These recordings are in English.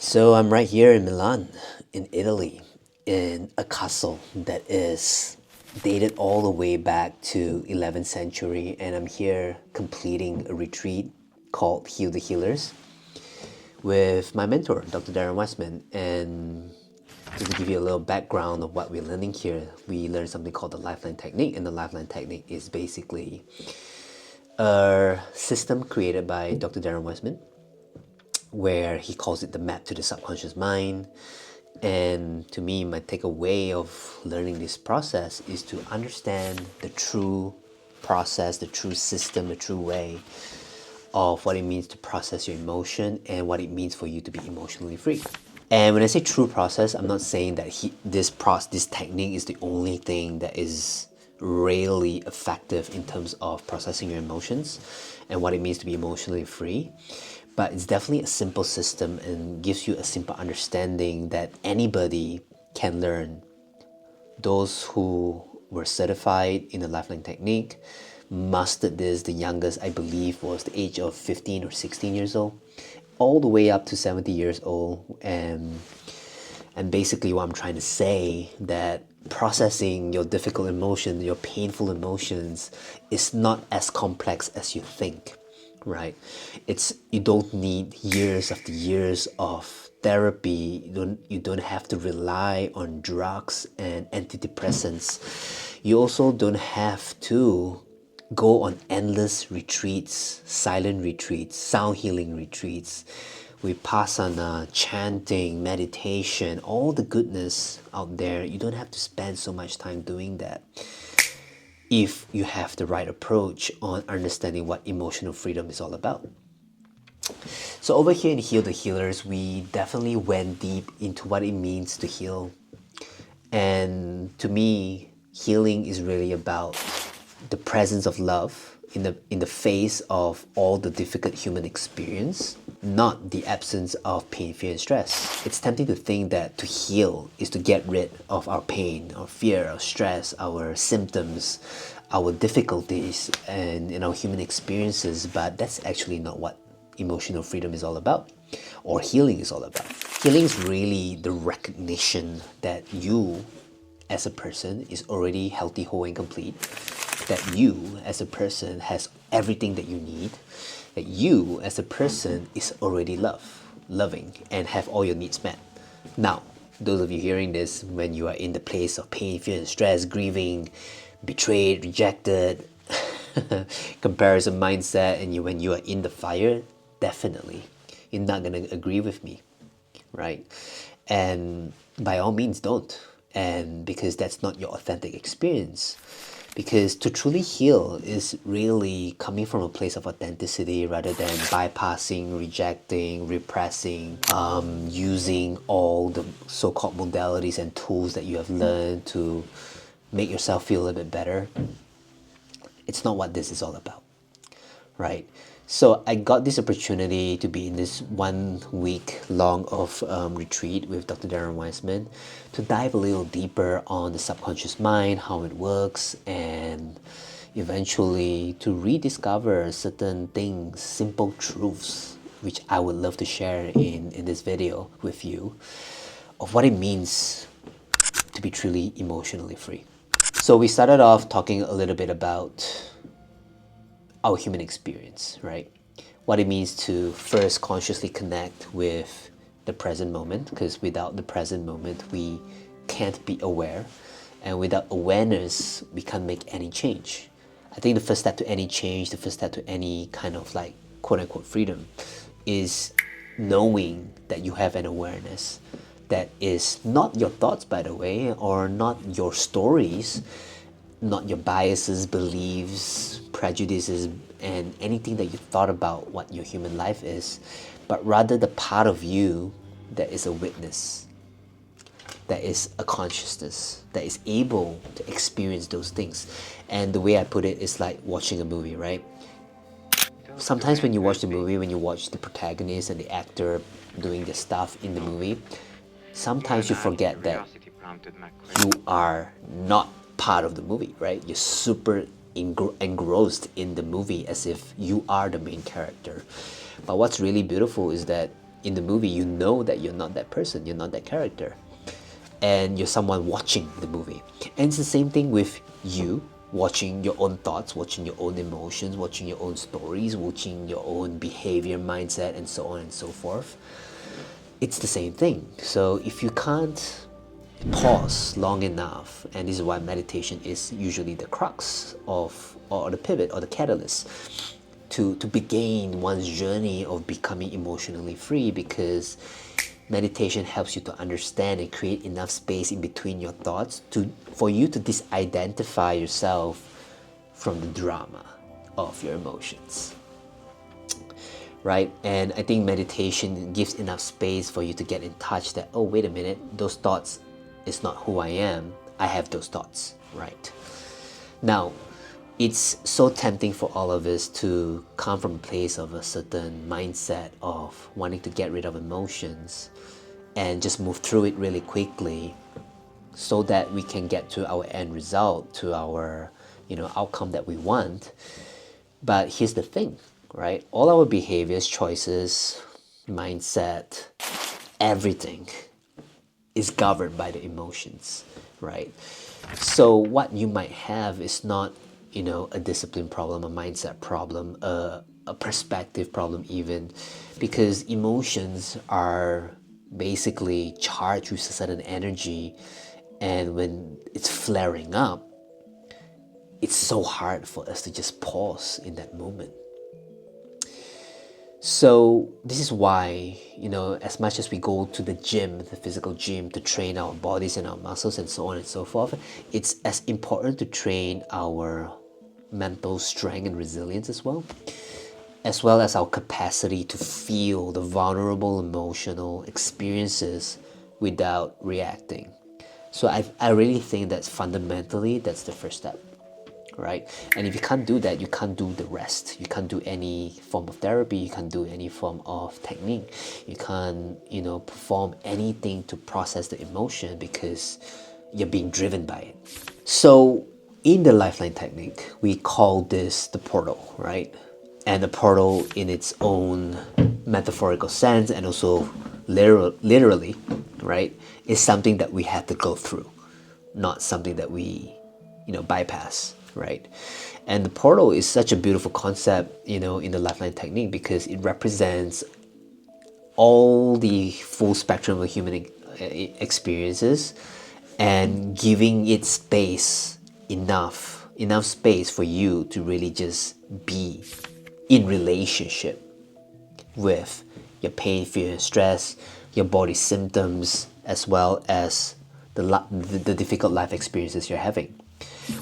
So I'm right here in Milan, in Italy, in a castle that is dated all the way back to 11th century, and I'm here completing a retreat called Heal the Healers with my mentor, Dr. Darren Westman. And just to give you a little background of what we're learning here, we learn something called the Lifeline Technique, and the Lifeline Technique is basically a system created by Dr. Darren Westman where he calls it the map to the subconscious mind. And to me, my takeaway of learning this process is to understand the true process, the true system, the true way of what it means to process your emotion and what it means for you to be emotionally free. And when I say true process, I'm not saying that this technique is the only thing that is really effective in terms of processing your emotions and what it means to be emotionally free. But it's definitely a simple system and gives you a simple understanding that anybody can learn. Those who were certified in the Lifeline Technique mastered this. The youngest, I believe, was the age of 15 or 16 years old, all the way up to 70 years old. And basically what I'm trying to say, that processing your difficult emotions, your painful emotions, is not as complex as you think, right? You don't need years after years of therapy. You don't have to rely on drugs and antidepressants. You also don't have to go on endless retreats, silent retreats, sound healing retreats, vipassana, chanting, meditation, all the goodness out there. You don't have to spend so much time doing that if you have the right approach on understanding what emotional freedom is all about. So over here in Heal the Healers, we definitely went deep into what it means to heal. And to me, healing is really about the presence of love in the face of all the difficult human experience, not the absence of pain, fear, and stress. It's tempting to think that to heal is to get rid of our pain, our fear, our stress, our symptoms, our difficulties, and our human experiences, but that's actually not what emotional freedom is all about, or healing is all about. Healing is really the recognition that you as a person is already healthy, whole, and complete, that you as a person has everything that you need, that you as a person is already loving, and have all your needs met. Now, those of you hearing this, when you are in the place of pain, fear, and stress, grieving, betrayed, rejected, comparison mindset, and when you are in the fire, definitely you're not going to agree with me, right? And by all means don't, and because that's not your authentic experience. Because to truly heal is really coming from a place of authenticity rather than bypassing, rejecting, repressing, using all the so-called modalities and tools that you have learned to make yourself feel a little bit better. It's not what this is all about, right? So I got this opportunity to be in this 1 week long of retreat with Dr. Darren Weissman to dive a little deeper on the subconscious mind, how it works, and eventually to rediscover certain things, simple truths, which I would love to share in this video with you, of what it means to be truly emotionally free. So we started off talking a little bit about our human experience, right? What it means to first consciously connect with the present moment, because without the present moment, we can't be aware. And without awareness, we can't make any change. I think the first step to any change, the first step to any kind of like quote unquote freedom is knowing that you have an awareness that is not your thoughts, by the way, or not your stories, not your biases, beliefs, prejudices, and anything that you thought about what your human life is, but rather the part of you that is a witness, that is a consciousness, that is able to experience those things. And the way I put it is like watching a movie, right? Sometimes when you watch the movie, when you watch the protagonist and the actor doing their stuff in the movie, sometimes you forget that you are not part of the movie, right? You're super engrossed in the movie as if you are the main character. But what's really beautiful is that in the movie, you know that you're not that person, you're not that character, and you're someone watching the movie. And it's the same thing with you watching your own thoughts, watching your own emotions, watching your own stories, watching your own behavior, mindset, and so on and so forth. It's the same thing. So if you can't pause long enough, and this is why meditation is usually the crux of, or the pivot or the catalyst to begin one's journey of becoming emotionally free, because meditation helps you to understand and create enough space in between your thoughts for you to disidentify yourself from the drama of your emotions. Right? And I think meditation gives enough space for you to get in touch that, oh, wait a minute, those thoughts is not who I am. I have those thoughts, right? Now, it's so tempting for all of us to come from a place of a certain mindset of wanting to get rid of emotions and just move through it really quickly so that we can get to our end result, to our outcome that we want. But here's the thing, right? All our behaviors, choices, mindset, everything is governed by the emotions, right? So what you might have is not, a discipline problem, a mindset problem, a perspective problem even, because emotions are basically charged with a certain energy, and when it's flaring up, it's so hard for us to just pause in that moment. So this is why, as much as we go to the gym, the physical gym, to train our bodies and our muscles and so on and so forth, it's as important to train our mental strength and resilience as well as our capacity to feel the vulnerable emotional experiences without reacting. So I really think that fundamentally, that's the first step. Right? And if you can't do that, you can't do the rest. You can't do any form of therapy. You can't do any form of technique. You can't, perform anything to process the emotion because you're being driven by it. So in the Lifeline technique, we call this the portal, right? And the portal in its own metaphorical sense and also literally, right, is something that we have to go through, not something that we, bypass. Right? And the portal is such a beautiful concept, in the Lifeline technique, because it represents all the full spectrum of human experiences and giving it space, enough space for you to really just be in relationship with your pain, fear, and stress, your body symptoms, as well as the difficult life experiences you're having.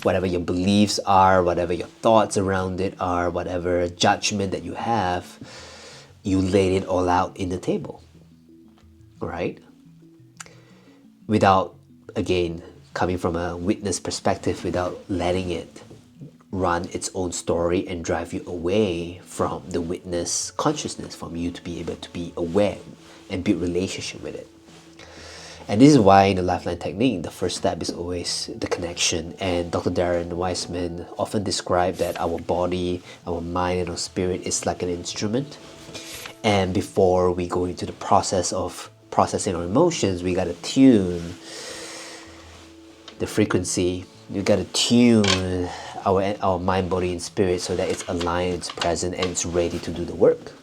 Whatever your beliefs are, whatever your thoughts around it are, whatever judgment that you have, you laid it all out in the table, right? Without, again, coming from a witness perspective, without letting it run its own story and drive you away from the witness consciousness, from you to be able to be aware and build relationship with it. And this is why in the Lifeline technique, the first step is always the connection. And Dr. Darren Weissman often described that our body, our mind, and our spirit is like an instrument. And before we go into the process of processing our emotions, we got to tune the frequency. We got to tune our mind, body, and spirit so that it's aligned, it's present, and it's ready to do the work,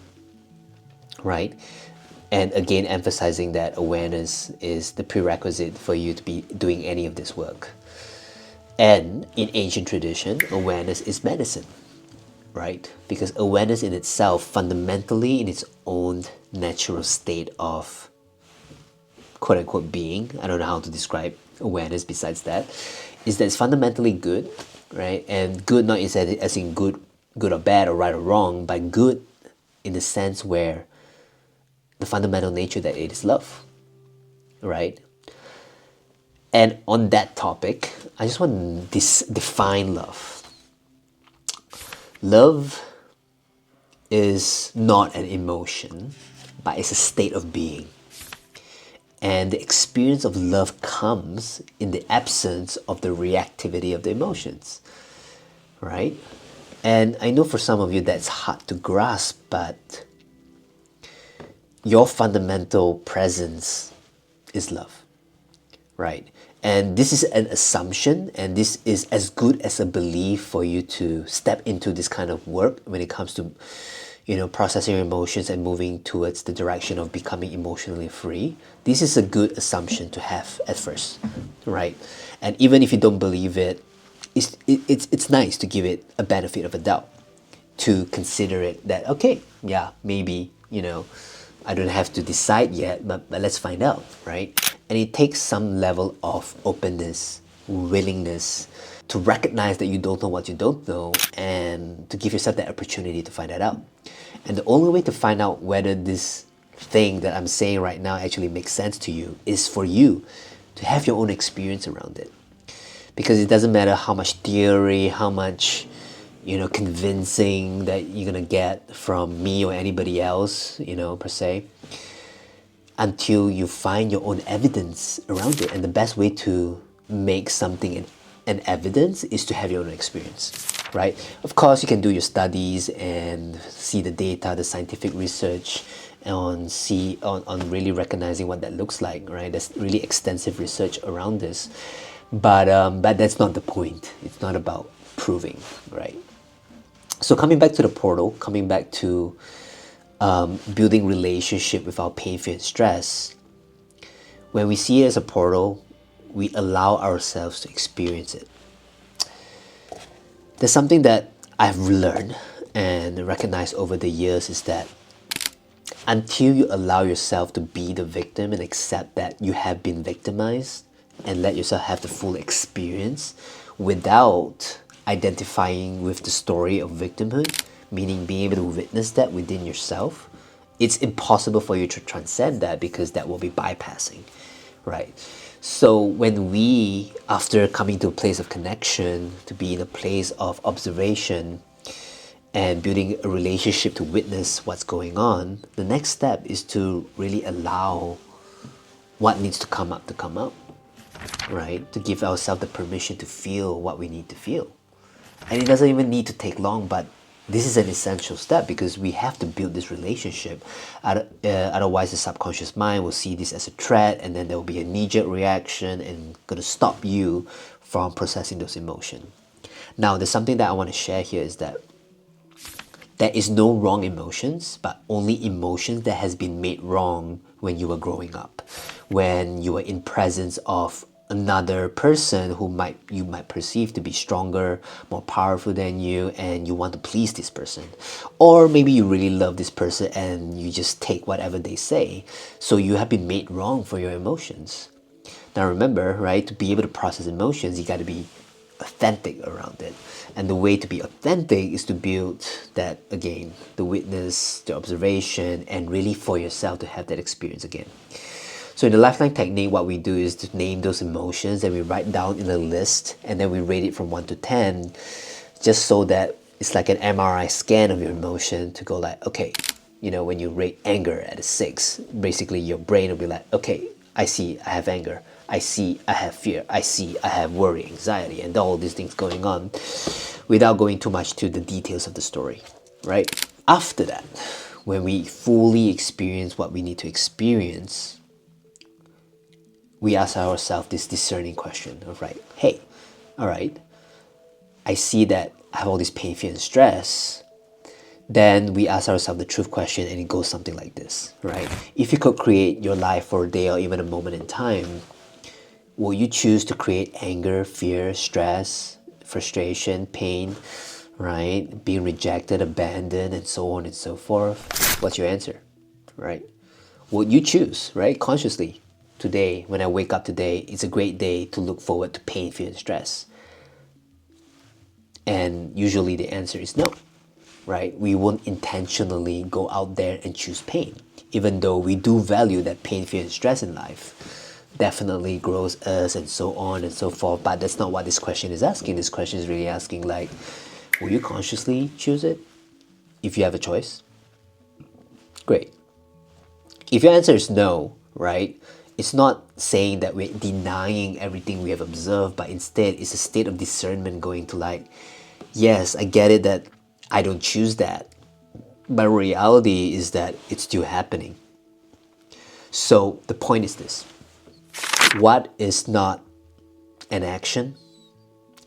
right? And again, emphasizing that awareness is the prerequisite for you to be doing any of this work. And in ancient tradition, awareness is medicine, right? Because awareness in itself, fundamentally in its own natural state of quote unquote being, I don't know how to describe awareness besides that, is that it's fundamentally good, right? And good not as in good or bad or right or wrong, but good in the sense where the fundamental nature that it is love, right? And on that topic, I just want to define love. Love is not an emotion, but it's a state of being. And the experience of love comes in the absence of the reactivity of the emotions, right? And I know for some of you that's hard to grasp, but your fundamental presence is love, right? And this is an assumption, and this is as good as a belief for you to step into this kind of work when it comes to, processing your emotions and moving towards the direction of becoming emotionally free. This is a good assumption to have at first, right? And even if you don't believe it, it's nice to give it a benefit of a doubt, to consider it that, okay, yeah, maybe, I don't have to decide yet, but let's find out, right? And it takes some level of openness, willingness to recognize that you don't know what you don't know, and to give yourself that opportunity to find that out. And the only way to find out whether this thing that I'm saying right now actually makes sense to you is for you to have your own experience around it. Because it doesn't matter how much theory, how much convincing that you're gonna get from me or anybody else, per se, until you find your own evidence around it. And the best way to make something an evidence is to have your own experience, right? Of course, you can do your studies and see the data, the scientific research, on really recognizing what that looks like, right? There's really extensive research around this, but that's not the point. It's not about proving, right? So coming back to the portal, coming back to building relationship with our pain, fear, and stress, when we see it as a portal, we allow ourselves to experience it. There's something that I've learned and recognized over the years is that until you allow yourself to be the victim and accept that you have been victimized and let yourself have the full experience without identifying with the story of victimhood, meaning being able to witness that within yourself, it's impossible for you to transcend that, because that will be bypassing, right? So when we, after coming to a place of connection, to be in a place of observation and building a relationship to witness what's going on, the next step is to really allow what needs to come up, right? To give ourselves the permission to feel what we need to feel. And it doesn't even need to take long, but this is an essential step, because we have to build this relationship. Otherwise, the subconscious mind will see this as a threat, and then there will be a knee-jerk reaction and going to stop you from processing those emotions. Now, there's something that I want to share here, is that there is no wrong emotions, but only emotions that has been made wrong when you were growing up, when you were in presence of another person who you might perceive to be stronger, more powerful than you, and you want to please this person. Or maybe you really love this person and you just take whatever they say. So you have been made wrong for your emotions. Now remember, right, to be able to process emotions, you got to be authentic around it. And the way to be authentic is to build that, again, the witness, the observation, and really for yourself to have that experience again. So in the lifeline technique, what we do is to name those emotions and we write down in a list, and then we rate it from 1 to 10, just so that it's like an MRI scan of your emotion, to go like, okay, when you rate anger at a 6, basically your brain will be like, okay, I see I have anger, I see I have fear, I see I have worry, anxiety, and all these things going on, without going too much to the details of the story, right? After that, when we fully experience what we need to experience, we ask ourselves this discerning question of, right, hey, all right, I see that I have all this pain, fear, and stress. Then we ask ourselves the truth question, and it goes something like this, right? If you could create your life for a day or even a moment in time, will you choose to create anger, fear, stress, frustration, pain, right? Being rejected, abandoned, and so on and so forth? What's your answer, right? Would you choose, right, consciously, today, when I wake up today, it's a great day to look forward to pain, fear, and stress? And usually the answer is no, right? We won't intentionally go out there and choose pain, even though we do value that pain, fear, and stress in life definitely grows us and so on and so forth. But that's not what this question is asking. This question is really asking, like, will you consciously choose it if you have a choice? Great. If your answer is no, right, it's not saying that we're denying everything we have observed, but instead it's a state of discernment going to, like, yes, I get it that I don't choose that, but reality is that it's still happening, So the point is this: what is not an action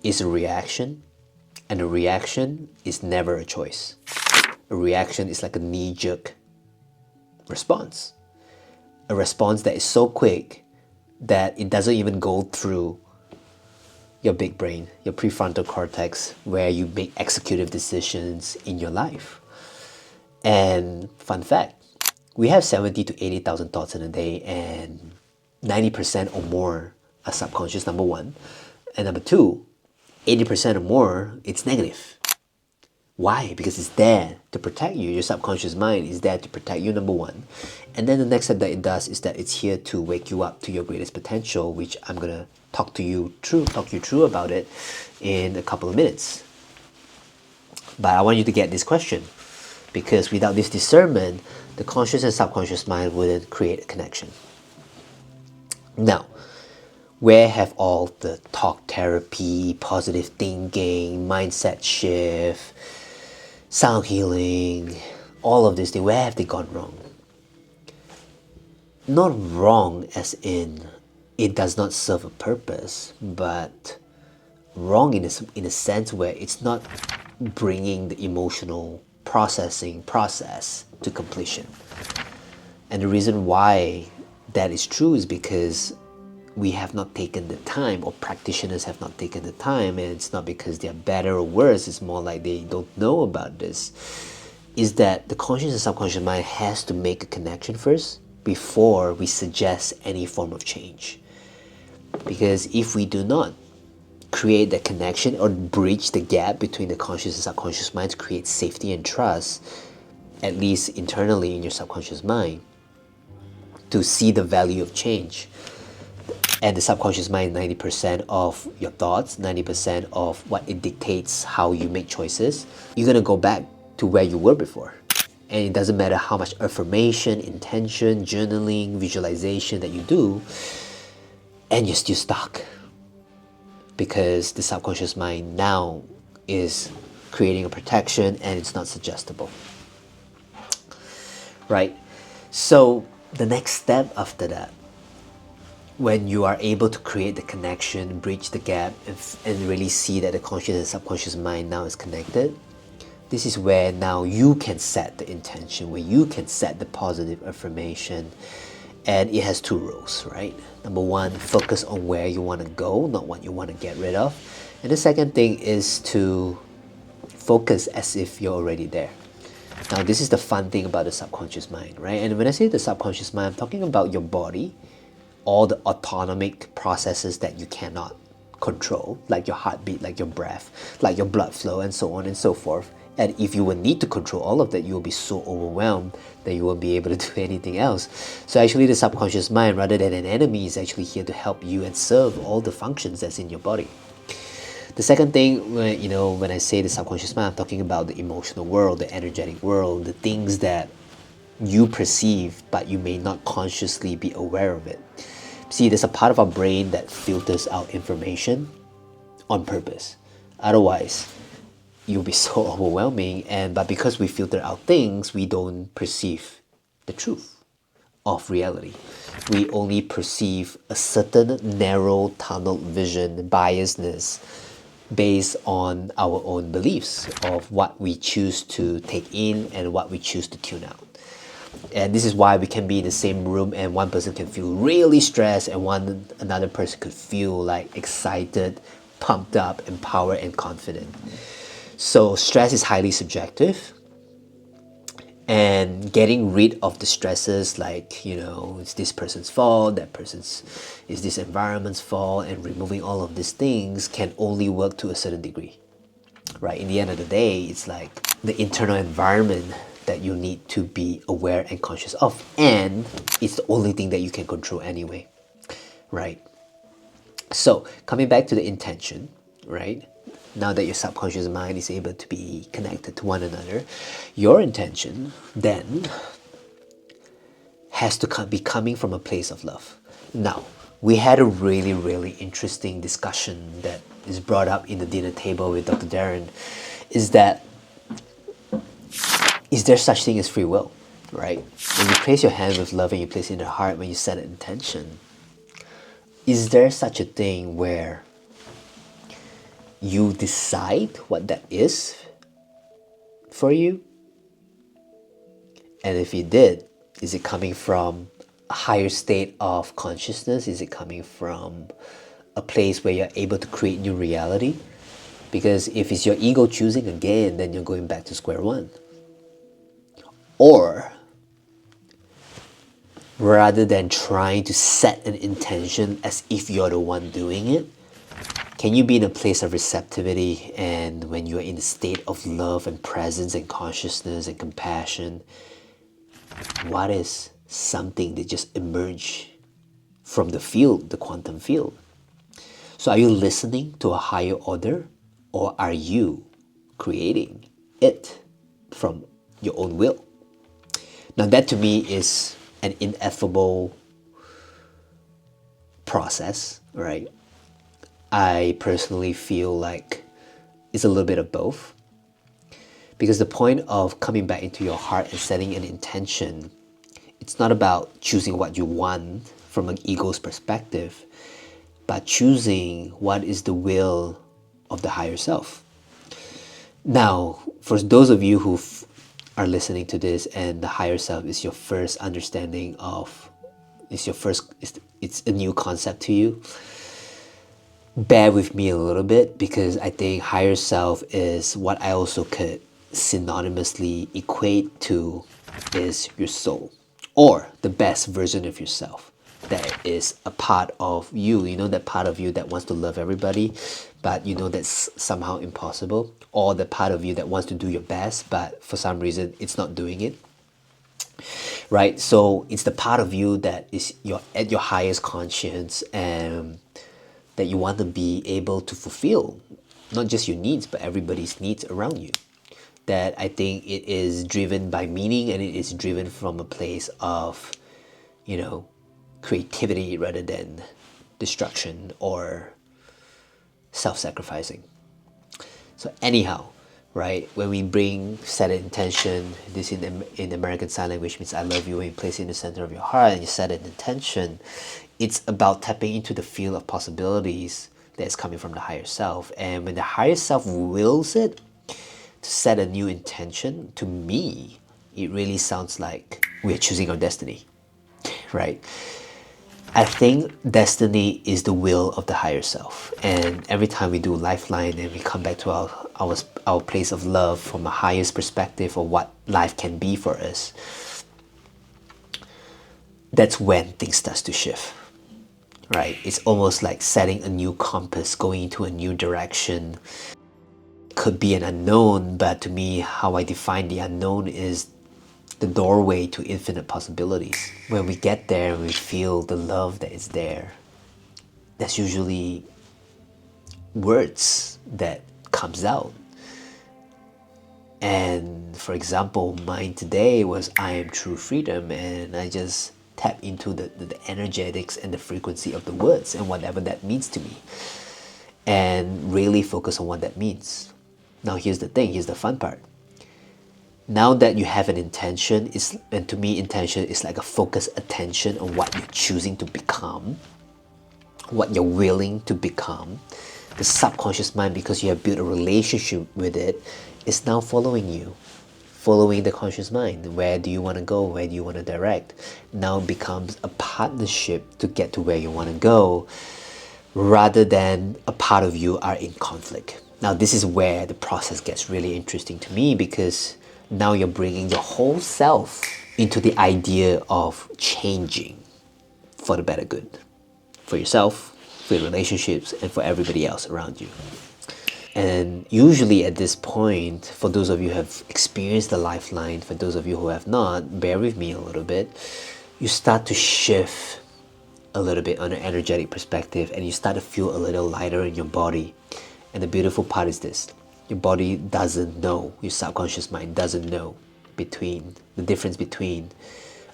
is a reaction, and a reaction is never a choice. A reaction is like a knee-jerk response. A response that is so quick that it doesn't even go through your big brain, your prefrontal cortex, where you make executive decisions in your life. And fun fact, we have 70 to 80,000 thoughts in a day, and 90% or more are subconscious, number one. And number two, 80% or more, it's negative. Why? Because it's there to protect you. Your subconscious mind is there to protect you, number one. And then the next step that it does is that it's here to wake you up to your greatest potential, which I'm gonna talk you through about it in a couple of minutes. But I want you to get this question, because without this discernment, the conscious and subconscious mind wouldn't create a connection. Now, where have all the talk therapy, positive thinking, mindset shift, sound healing, all of this thing, where have they gone wrong? Not wrong as in it does not serve a purpose, but wrong in a sense where it's not bringing the emotional processing process to completion. And the reason why that is true is because we have not taken the time, or practitioners have not taken the time, and it's not because they're better or worse, it's more like they don't know about this, is that the conscious and subconscious mind has to make a connection first before we suggest any form of change. Because if we do not create that connection or bridge the gap between the conscious and subconscious mind to create safety and trust, at least internally in your subconscious mind, to see the value of change. And the subconscious mind, 90% of your thoughts, 90% of what it dictates how you make choices, you're gonna go back to where you were before. And it doesn't matter how much affirmation, intention, journaling, visualization that you do, and you're still stuck. Because the subconscious mind now is creating a protection and it's not suggestible. Right? So the next step after that, when you are able to create the connection, bridge the gap, and really see that the conscious and subconscious mind now is connected, this is where now you can set the intention, where you can set the positive affirmation. And it has two roles, right? Number one, focus on where you want to go, not what you want to get rid of. And the second thing is to focus as if you're already there. Now, this is the fun thing about the subconscious mind, right? And when I say the subconscious mind, I'm talking about your body, all the autonomic processes that you cannot control, like your heartbeat, like your breath, like your blood flow, and so on and so forth. And if you will need to control all of that, you will be so overwhelmed that you won't be able to do anything else. So actually the subconscious mind, rather than an enemy, is actually here to help you and serve all the functions that's in your body. The second thing, when I say the subconscious mind, I'm talking about the emotional world, the energetic world, the things that you perceive but you may not consciously be aware of it. See, there's a part of our brain that filters out information on purpose. Otherwise, you'll be so overwhelming, but because we filter out things, we don't perceive the truth of reality. We only perceive a certain narrow tunnel vision, biasness, based on our own beliefs of what we choose to take in and what we choose to tune out. And this is why we can be in the same room and one person can feel really stressed and another person could feel like excited, pumped up, empowered, and confident. So stress is highly subjective, and getting rid of the stresses like, it's this person's fault, is this environment's fault, and removing all of these things can only work to a certain degree, right? In the end of the day, it's like the internal environment that you need to be aware and conscious of, and it's the only thing that you can control anyway, right? So coming back to the intention, right? Now that your subconscious mind is able to be connected to one another, your intention then has to be coming from a place of love. Now, we had a really, really interesting discussion that is brought up in the dinner table with Dr. Darren, is there such thing as free will, right? When you place your hand with love and you place it in the heart, when you set an intention, is there such a thing where you decide what that is for you? And if you did, is it coming from a higher state of consciousness? Is it coming from a place where you're able to create new reality? Because if it's your ego choosing again, then you're going back to square one. Or rather than trying to set an intention as if you're the one doing it, can you be in a place of receptivity, and when you're in a state of love and presence and consciousness and compassion, what is something that just emerged from the field, the quantum field? So are you listening to a higher order, or are you creating it from your own will? Now that to me is an ineffable process, right? I personally feel like it's a little bit of both. Because the point of coming back into your heart and setting an intention, it's not about choosing what you want from an ego's perspective, but choosing what is the will of the higher self. Now, for those of you who are listening to this and the higher self is your first understanding of, it's a new concept to you, bear with me a little bit, because I think higher self is what I also could synonymously equate to is your soul, or the best version of yourself. That is a part of you, that part of you that wants to love everybody, but that's somehow impossible, or the part of you that wants to do your best, but for some reason it's not doing it. Right? So it's the part of you that is at your highest conscience, and that you want to be able to fulfill not just your needs, but everybody's needs around you. That I think it is driven by meaning, and it is driven from a place of, creativity rather than destruction or self-sacrificing. So anyhow, right, when we bring set an intention, this in American Sign Language means I love you, when you place it in the center of your heart and you set an intention, it's about tapping into the field of possibilities that's coming from the higher self. And when the higher self wills it to set a new intention, to me, it really sounds like we're choosing our destiny, right? I think destiny is the will of the higher self. And every time we do Lifeline and we come back to our place of love from a highest perspective of what life can be for us, that's when things start to shift, right? It's almost like setting a new compass, going into a new direction. Could be an unknown, but to me, how I define the unknown is the doorway to infinite possibilities. When we get there and we feel the love that is there, that's usually words that comes out. And for example, mine today was I am true freedom, and I just tap into the energetics and the frequency of the words and whatever that means to me, and really focus on what that means. Now here's the thing, here's the fun part. Now that you have an intention, and to me intention is like a focused attention on what you're choosing to become, what you're willing to become. The subconscious mind, because you have built a relationship with it, is now following you, following the conscious mind. Where do you want to go? Where do you want to direct? Now it becomes a partnership to get to where you want to go, rather than a part of you are in conflict. Now this is where the process gets really interesting to me, because now you're bringing your whole self into the idea of changing for the better good, for yourself, for your relationships, and for everybody else around you. And usually at this point, for those of you who have experienced the Lifeline, for those of you who have not, bear with me a little bit, you start to shift a little bit on an energetic perspective, and you start to feel a little lighter in your body. And the beautiful part is this: your body doesn't know, your subconscious mind doesn't know between the difference between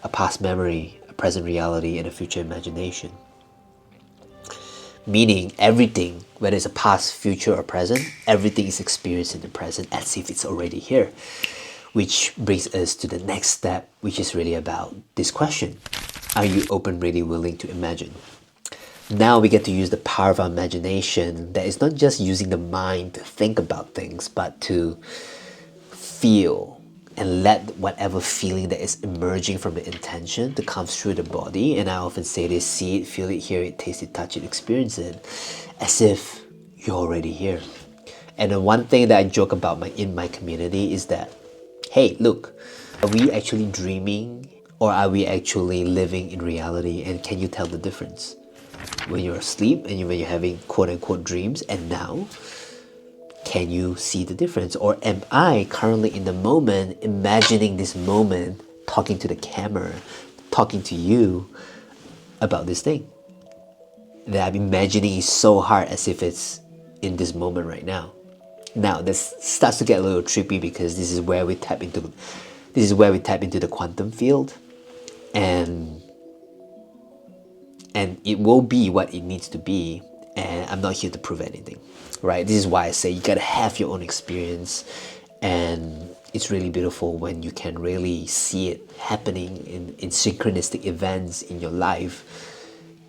a past memory, a present reality, and a future imagination. Meaning everything, whether it's a past, future, or present, everything is experienced in the present as if it's already here. Which brings us to the next step, which is really about this question. Are you open, really willing to imagine? Now we get to use the power of our imagination that is not just using the mind to think about things, but to feel and let whatever feeling that is emerging from the intention to come through the body. And I often say this: see it, feel it, hear it, taste it, touch it, experience it, as if you're already here. And the one thing that I joke about in my community is that, hey, look, are we actually dreaming or are we actually living in reality? And can you tell the difference? When you're asleep and when you're having quote-unquote dreams, and now, can you see the difference? Or am I currently in the moment, imagining this moment, talking to the camera, talking to you about this thing that I'm imagining is so hard as if it's in this moment right now? Now this starts to get a little trippy because this is where we tap into the quantum field, and it will be what it needs to be, and I'm not here to prove anything, right? This is why I say you gotta have your own experience, and it's really beautiful when you can really see it happening in synchronistic events in your life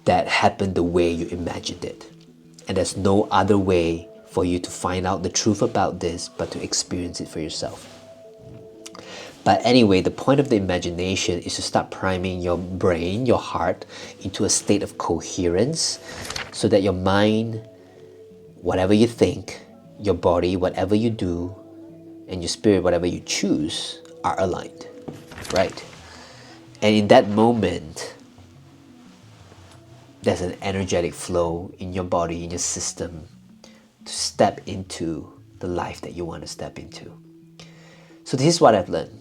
that happen the way you imagined it. And there's no other way for you to find out the truth about this but to experience it for yourself. But anyway, the point of the imagination is to start priming your brain, your heart, into a state of coherence so that your mind, whatever you think, your body, whatever you do, and your spirit, whatever you choose, are aligned, right? And in that moment, there's an energetic flow in your body, in your system, to step into the life that you want to step into. So this is what I've learned.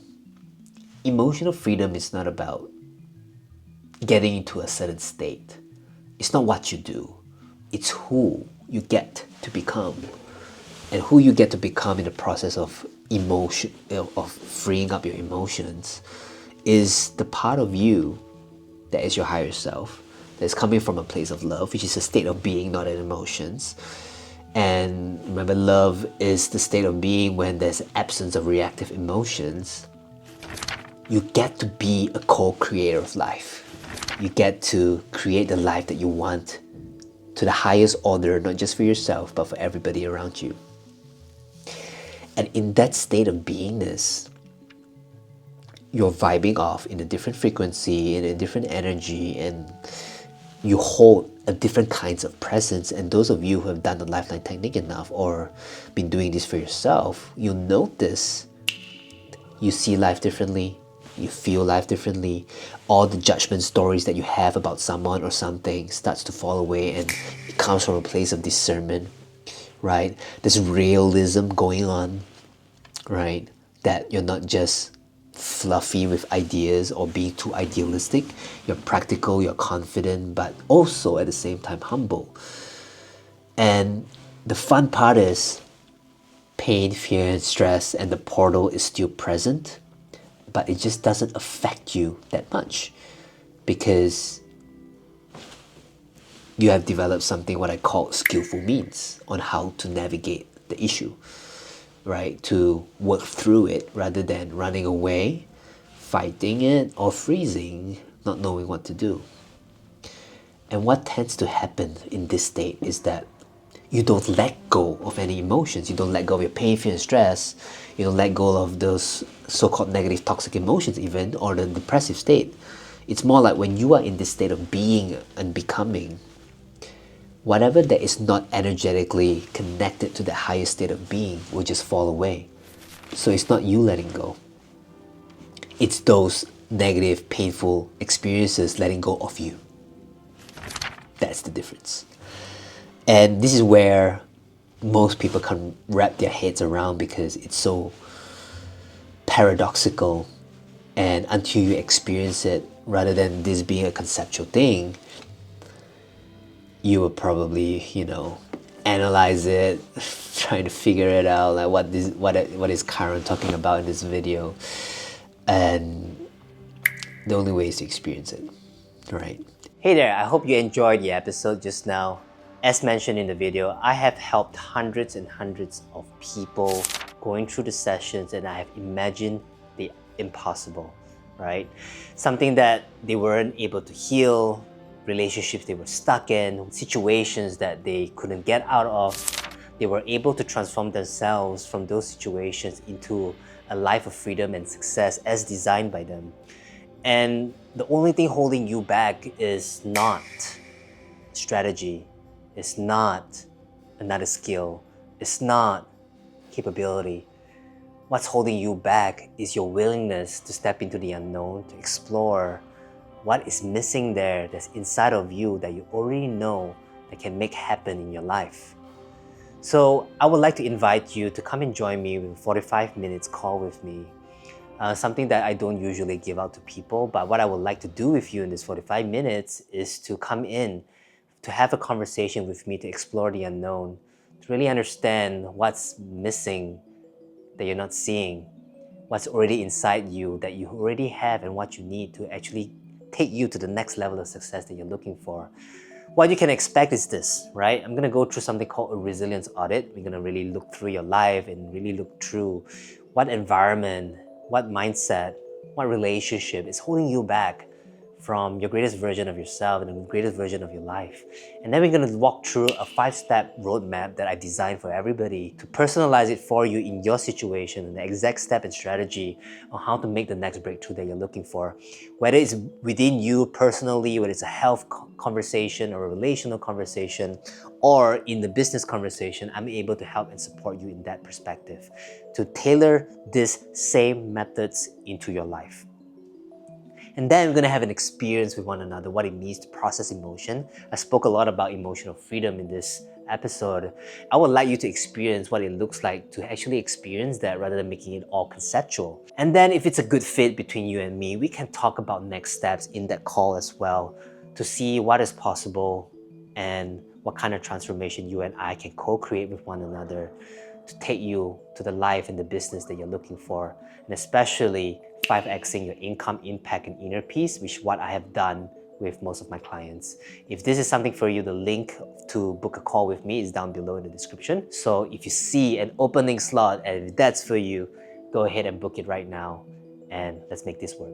Emotional freedom is not about getting into a certain state. It's not what you do. It's who you get to become. And who you get to become in the process of emotion, of freeing up your emotions, is the part of you that is your higher self, that's coming from a place of love, which is a state of being, not an emotions. And remember, love is the state of being when there's absence of reactive emotions. You get to be a co-creator of life. You get to create the life that you want to the highest order, not just for yourself, but for everybody around you. And in that state of beingness, you're vibing off in a different frequency, in a different energy, and you hold a different kinds of presence. And those of you who have done the Lifeline Technique enough or been doing this for yourself, you'll notice you see life differently, you feel life differently. All the judgment stories that you have about someone or something starts to fall away, and it comes from a place of discernment, right? There's realism going on, right? That you're not just fluffy with ideas or being too idealistic. You're practical, you're confident, but also at the same time humble. And the fun part is pain, fear, and stress, and the portal is still present, but it just doesn't affect you that much because you have developed something what I call skillful means on how to navigate the issue, right? To work through it rather than running away, fighting it, or freezing, not knowing what to do. And what tends to happen in this state is that you don't let go of any emotions. You don't let go of your pain, fear, and stress. You don't let go of those so-called negative, toxic emotions even, or the depressive state. It's more like when you are in this state of being and becoming, whatever that is not energetically connected to the highest state of being will just fall away. So it's not you letting go. It's those negative, painful experiences letting go of you. That's the difference. And this is where most people can't wrap their heads around because it's so paradoxical. And until you experience it, rather than this being a conceptual thing, you will probably, analyze it, trying to figure it out, like what is Karen talking about in this video. And the only way is to experience it, right? Hey there, I hope you enjoyed the episode just now. As mentioned in the video, I have helped hundreds and hundreds of people going through the sessions, and I have imagined impossible, right? Something that they weren't able to heal, relationships they were stuck in, situations that they couldn't get out of. They were able to transform themselves from those situations into a life of freedom and success as designed by them. And the only thing holding you back is not strategy, it's not another skill, it's not capability. What's holding you back is your willingness to step into the unknown, to explore what is missing there that's inside of you that you already know that can make happen in your life. So I would like to invite you to come and join me with a 45 minutes call with me. Something that I don't usually give out to people, but what I would like to do with you in this 45 minutes is to come in, to have a conversation with me, to explore the unknown, to really understand what's missing that you're not seeing, what's already inside you that you already have, and what you need to actually take you to the next level of success that you're looking for. What you can expect is this, right? I'm gonna go through something called a resilience audit. We're gonna really look through your life and really look through what environment, what mindset, what relationship is holding you back from your greatest version of yourself and the greatest version of your life. And then we're gonna walk through a 5-step roadmap that I designed for everybody to personalize it for you in your situation and the exact step and strategy on how to make the next breakthrough that you're looking for. Whether it's within you personally, whether it's a health conversation or a relational conversation, or in the business conversation, I'm able to help and support you in that perspective to tailor these same methods into your life. And then we're gonna have an experience with one another, what it means to process emotion. I spoke a lot about emotional freedom in this episode. I would like you to experience what it looks like to actually experience that rather than making it all conceptual. And then if it's a good fit between you and me, we can talk about next steps in that call as well to see what is possible and what kind of transformation you and I can co-create with one another to take you to the life and the business that you're looking for, and especially 5xing your income, impact, and inner peace, which is what I have done with most of my clients. If this is something for you, the link to book a call with me is down below in the description. So if you see an opening slot and if that's for you, go ahead and book it right now and let's make this work.